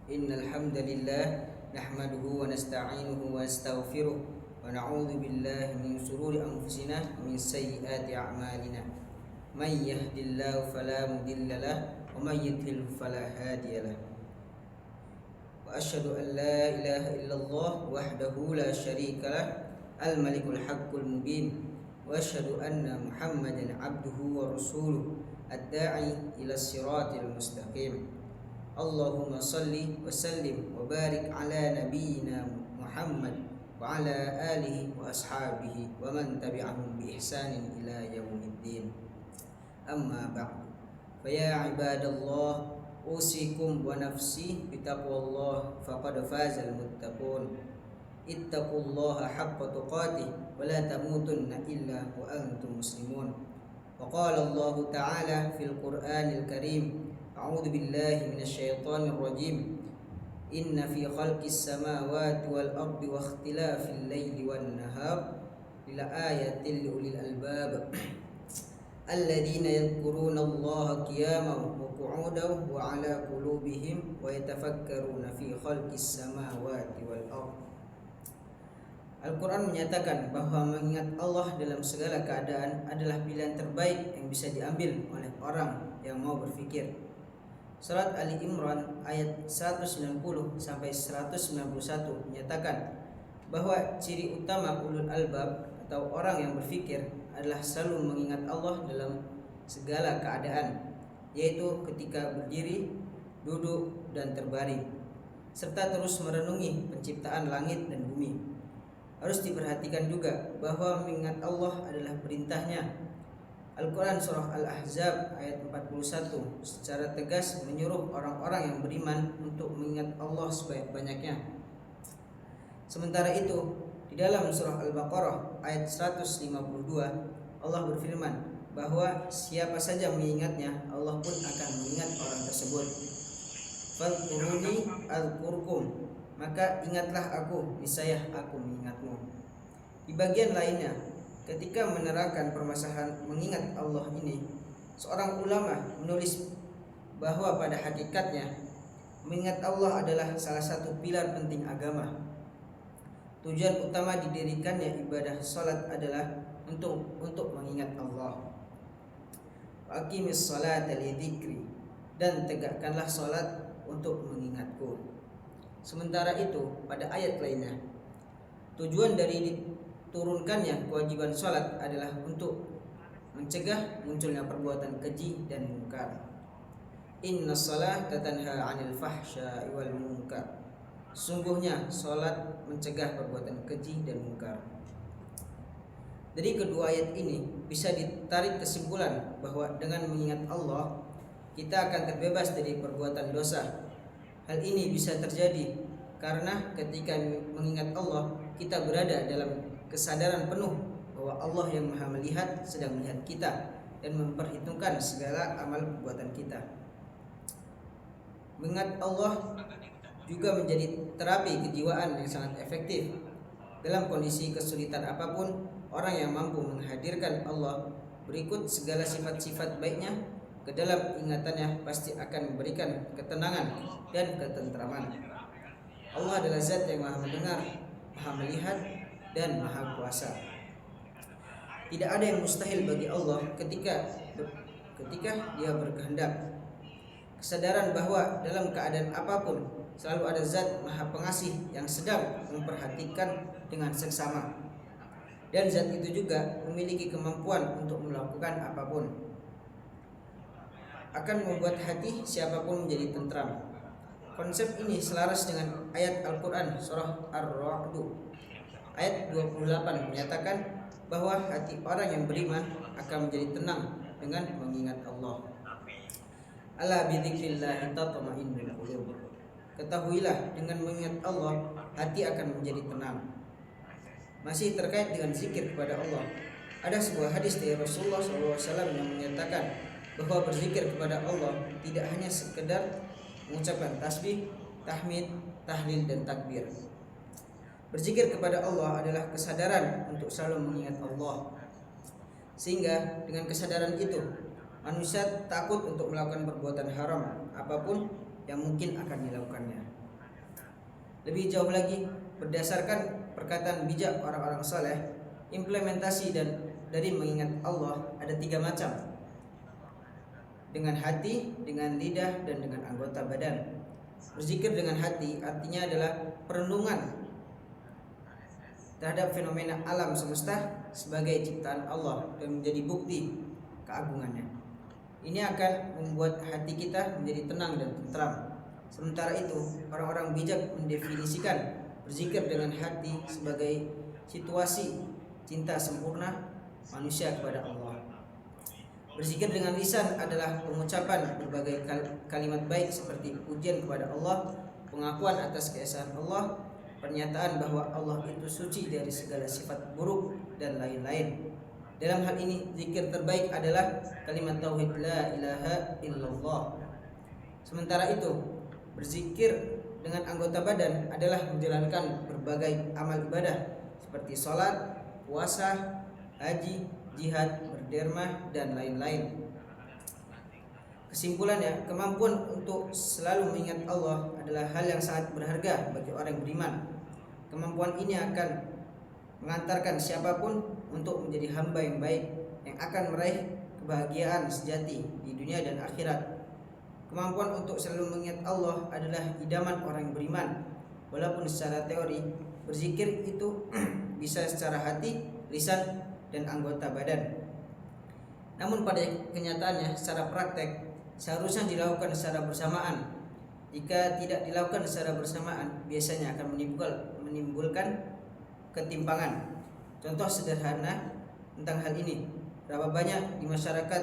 Innal hamdalillah nahmaduhu wa nasta'inuhu wa nastaghfiruh wa na'udzu billahi min shururi anfusina wa min sayyiati a'malina. May yahdihillahu fala mudilla lahu wa may yudlil fala hadiya lahu. Wa asyhadu an la ilaha illallah wahdahu la syarika lah al-malikul haqqul mubin wa asyhadu anna Muhammadan abduhu wa rasuluh ad-da'i ila siratil mustaqim. Allahumma salli wa sallim wa barik ala nabiyyina Muhammad wa ala alihi wa ashabihi wa man tabi'ahum bi ihsanin ila yaumiddin. Amma ba'du. Fa ya ibadallah, usikum wa nafsi bitaqwallah faqad fazal muttaqun. Ittaqullaha haqqa tuqatih wa la tamutunna illa wa antum muslimun. Wa qala Allah ta'ala fil Qur'anil Karim, a'udzu billahi minasyaitonir rajim. Inna fi khalqis samawati wal ardi wa ikhtilafil laili wan nahar la ayatin liulil albab alladzina yadhkuruna Allaha qiyaman wa qu'udan wa 'ala qulubihim wa yatafakkaruna fi khalqis samawati wal ardi. Al-Quran menyatakan bahwa mengingat Allah dalam segala keadaan adalah pilihan terbaik yang bisa diambil oleh orang yang mau berfikir. Surat Ali Imran ayat 190 sampai 191 menyatakan bahwa ciri utama ulul albab atau orang yang berfikir adalah selalu mengingat Allah dalam segala keadaan, yaitu ketika berdiri, duduk, dan terbaring, serta terus merenungi penciptaan langit dan bumi. Harus diperhatikan juga bahwa mengingat Allah adalah perintahnya. Al-Quran Surah Al-Ahzab ayat 41 secara tegas menyuruh orang-orang yang beriman untuk mengingat Allah sebanyak-banyaknya. Sementara itu, di dalam Surah Al-Baqarah ayat 152 Allah berfirman bahwa siapa saja mengingatnya, Allah pun akan mengingat orang tersebut. Fadhkuruni adzkurkum, maka ingatlah aku, niscaya aku mengingatmu. Di bagian lainnya, ketika menerangkan permasalahan mengingat Allah ini, seorang ulama menulis bahwa pada hakikatnya mengingat Allah adalah salah satu pilar penting agama. Tujuan utama didirikannya ibadah salat adalah untuk mengingat Allah. Aqimis salata lidzikri, dan tegakkanlah salat untuk mengingatku. Sementara itu, pada ayat lainnya, tujuan dari diturunkannya kewajiban sholat adalah untuk mencegah munculnya perbuatan keji dan munkar. Inna sholata tanha 'anil fahsya'i wal munkar. Sungguhnya sholat mencegah perbuatan keji dan munkar. Dari kedua ayat ini bisa ditarik kesimpulan bahwa dengan mengingat Allah, kita akan terbebas dari perbuatan dosa. Hal ini bisa terjadi karena ketika mengingat Allah, kita berada dalam kesadaran penuh bahwa Allah yang Maha Melihat sedang melihat kita dan memperhitungkan segala amal perbuatan kita. Mengingat Allah juga menjadi terapi kejiwaan yang sangat efektif. Dalam kondisi kesulitan apapun, orang yang mampu menghadirkan Allah berikut segala sifat-sifat baiknya ke dalam ingatannya pasti akan memberikan ketenangan dan ketentraman. Allah adalah zat yang maha mendengar, maha melihat, dan maha kuasa. Tidak ada yang mustahil bagi Allah ketika dia berkehendak. Kesadaran bahwa dalam keadaan apapun selalu ada zat maha pengasih yang sedang memperhatikan dengan seksama, dan zat itu juga memiliki kemampuan untuk melakukan apapun akan membuat hati siapapun menjadi tentram. Konsep ini selaras dengan ayat Al-Quran Surah Ar-Ra'd ayat 28 menyatakan bahwa hati orang yang beriman akan menjadi tenang dengan mengingat Allah. Ala bidzikrillah tatma'innul qulub. Ketahuilah, dengan mengingat Allah, hati akan menjadi tenang. Masih terkait dengan zikir kepada Allah, ada sebuah hadis dari Rasulullah SAW yang menyatakan bahwa berzikir kepada Allah tidak hanya sekedar mengucapkan tasbih, tahmid, tahlil, dan takbir. Berzikir kepada Allah adalah kesadaran untuk selalu mengingat Allah. Sehingga dengan kesadaran itu, manusia takut untuk melakukan perbuatan haram apapun yang mungkin akan dilakukannya. Lebih jauh lagi, berdasarkan perkataan bijak orang-orang saleh, implementasi dari mengingat Allah ada 3 macam. Dengan hati, dengan lidah, dan dengan anggota badan. Berzikir dengan hati artinya adalah perenungan terhadap fenomena alam semesta sebagai ciptaan Allah dan menjadi bukti keagungannya. Ini akan membuat hati kita menjadi tenang dan tentram. Sementara itu, orang-orang bijak mendefinisikan berzikir dengan hati sebagai situasi cinta sempurna manusia kepada Allah. Berzikir dengan lisan adalah pengucapan berbagai kalimat baik seperti pujian kepada Allah, pengakuan atas keesaan Allah, pernyataan bahwa Allah itu suci dari segala sifat buruk, dan lain-lain. Dalam hal ini, zikir terbaik adalah kalimat tauhid la ilaha illallah. Sementara itu, berzikir dengan anggota badan adalah menjalankan berbagai amal ibadah seperti sholat, puasa, haji, jihad, berderma, dan lain-lain. Kesimpulannya, kemampuan untuk selalu mengingat Allah adalah hal yang sangat berharga bagi orang yang beriman. Kemampuan ini akan mengantarkan siapapun untuk menjadi hamba yang baik, yang akan meraih kebahagiaan sejati di dunia dan akhirat. Kemampuan untuk selalu mengingat Allah adalah idaman orang yang beriman. Walaupun secara teori berzikir itu bisa secara hati, lisan, dan anggota badan. Namun pada kenyataannya secara praktek seharusnya dilakukan secara bersamaan. Jika tidak dilakukan secara bersamaan, biasanya akan menimbulkan ketimpangan. Contoh sederhana tentang hal ini, berapa banyak di masyarakat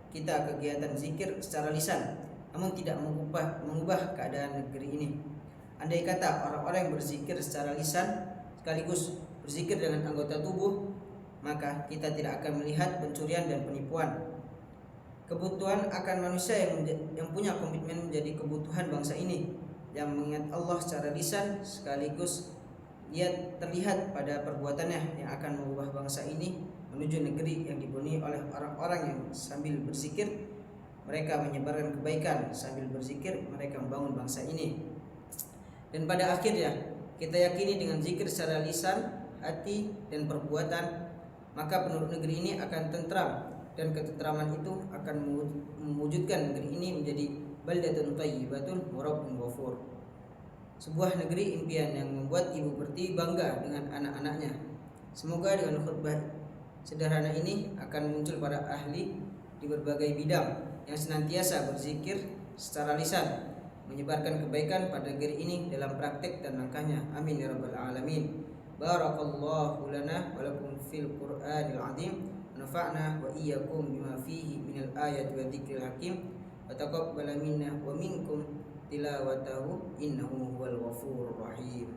kita kegiatan zikir secara lisan, namun tidak mengubah keadaan negeri ini. Andai kata orang-orang yang berzikir secara lisan sekaligus berzikir dengan anggota tubuh, maka kita tidak akan melihat pencurian dan penipuan. Kebutuhan akan manusia yang punya komitmen menjadi kebutuhan bangsa ini, yang mengingat Allah secara lisan sekaligus ia terlihat pada perbuatannya yang akan mengubah bangsa ini menuju negeri yang dipenuhi oleh orang-orang yang sambil berzikir mereka menyebarkan kebaikan, sambil berzikir mereka membangun bangsa ini. Dan pada akhirnya kita yakini dengan zikir secara lisan, hati, dan perbuatan, maka penduduk negeri ini akan tentram, dan ketentraman itu akan mewujudkan negeri ini menjadi baldatun thayyibatun wa rabbun ghafur. Sebuah negeri impian yang membuat Ibu Pertiwi bangga dengan anak-anaknya. Semoga dengan khutbah sederhana ini akan muncul para ahli di berbagai bidang yang senantiasa berzikir secara lisan, menyebarkan kebaikan pada negeri ini dalam praktek dan langkahnya. Amin ya rabbal alamin. Barakallahu lana wa lakum fil Qur'anil azim. Nafa'na wa iyyakum bima fihi minal ayati wa dzikril hakim. Wa taqabbal minna wa minkum tilawatahu innahu huwal ghafurur rahim.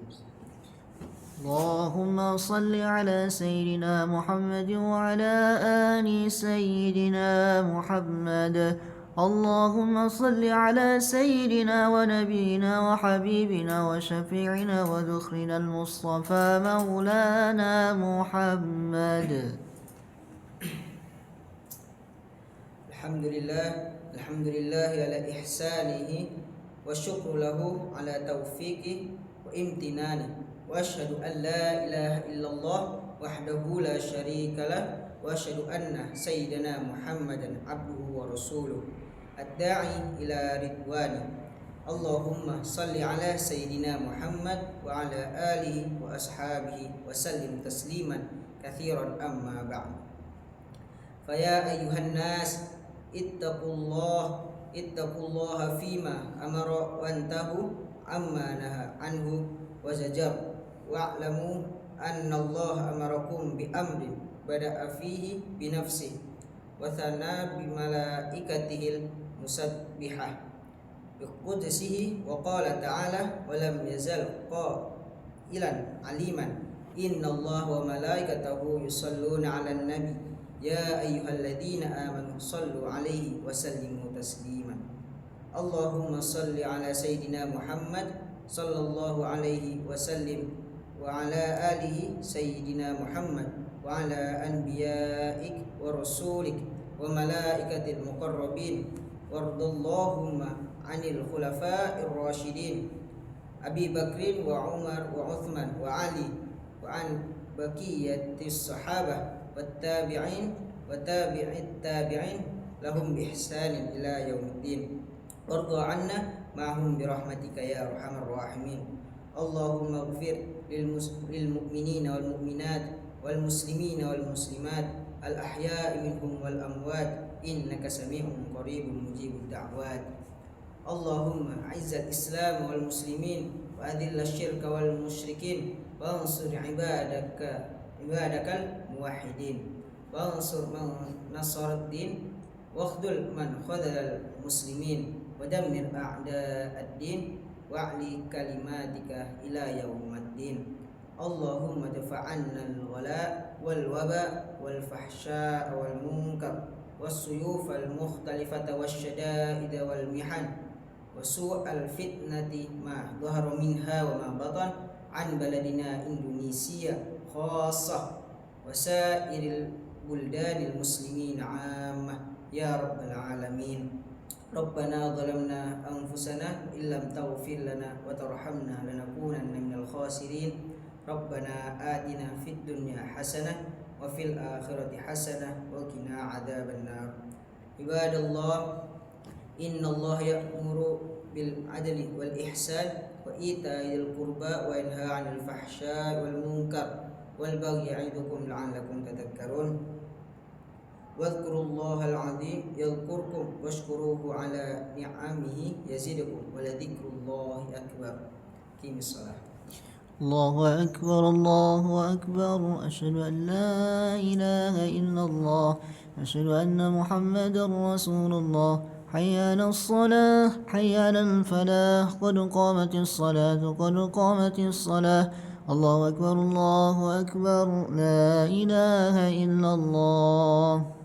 اللهم صل على سيدنا محمد وعلى آل سيدنا محمد. اللهم صل على سيدنا ونبينا وحبيبنا وشفيعنا وذخرنا المصطفى مولانا محمد. Alhamdulillah ala ihsanihi wa syukru lahu ala taufiqi wa imtinani wa asyhadu an la ilaha illallah wahdahu la syarika lah wa asyhadu anna sayyidina Muhammadan abduhu wa rasuluh ad-da'i ila ridwani. Allahumma salli ala sayyidina Muhammad wa ala alihi wa ashabihi wa sallim tasliman kathiran amma ba'd. Faya ayyuhan nas ittaqullaha fima amara wantahu amma naha anhu wa zajar wa'lamu anna Allah amarakum bi amrin bada'a fihi bi nafsihi wa thana bi malaikatihil musabbihah bi qudsihi wa qala ta'ala wa lam yazal qailan aliman inna Allah wa malaikatahu yusalluna 'alan nabi ya ayyuhalladzina amanu sallu 'alaihi wa sallimu taslima. Allahumma salli ala sayyidina Muhammad sallallahu alaihi wasallim wa ala alihi sayyidina Muhammad wa ala anbiya'ik wa rasulik wa malaikatil muqarrabin wardallahumma عن الخلفاء الراشدين أبي بكر وعمر وعثمان وعلي وعن بقية الصحابة والتابعين وتابع التابعين لهم بإحسان إلى يوم الدين وارض عنا معهم برحمتك يا أرحم الراحمين اللهم اغفر للمؤمنين والمؤمنات والمسلمين والمسلمات الأحياء منهم والأموات إنك سميع قريب مجيب الدعوات اللهم أعز الإسلام والمسلمين وأذل الشرك والمشركين وانصر عبادك الموحدين وانصر من نصر الدين واخذل من خذل المسلمين ودمر أعداء الدين واعلي كلماتك إلى يوم الدين اللهم ادفع عنا الغلاء والوباء والفحشاء والمنكر والسيوف المختلفة والشدائد والمحن وسوء الفتنة ما ظهر منها وما بطن عن بلدنا إندونيسيا خاصة وسائر البلدان المسلمين عامة يا رب العالمين ربنا ظلمنا أنفسنا إن لم تغفر لنا وترحمنا لنكونن من الخاسرين ربنا آتنا في الدنيا حسنة وفي الآخرة حسنة وقنا عذاب النار عباد الله إن الله يأمر بالعدل والإحسان وإيتاء ذي القربى وينهى عن الفحشاء والمنكر والبغي يعظكم لعلكم تذكرون واذكروا الله العظيم يذكركم واشكروه على نعمه يزدكم ولذكر الله أكبر قيم الصلاة الله أكبر الله أكبر أشهد أن لا إله إلا الله أشهد أن محمدا رسول الله حي على الصلاة حي على الفلاح قد قامت الصلاة قد قامت الصلاة الله أكبر لا إله إلا الله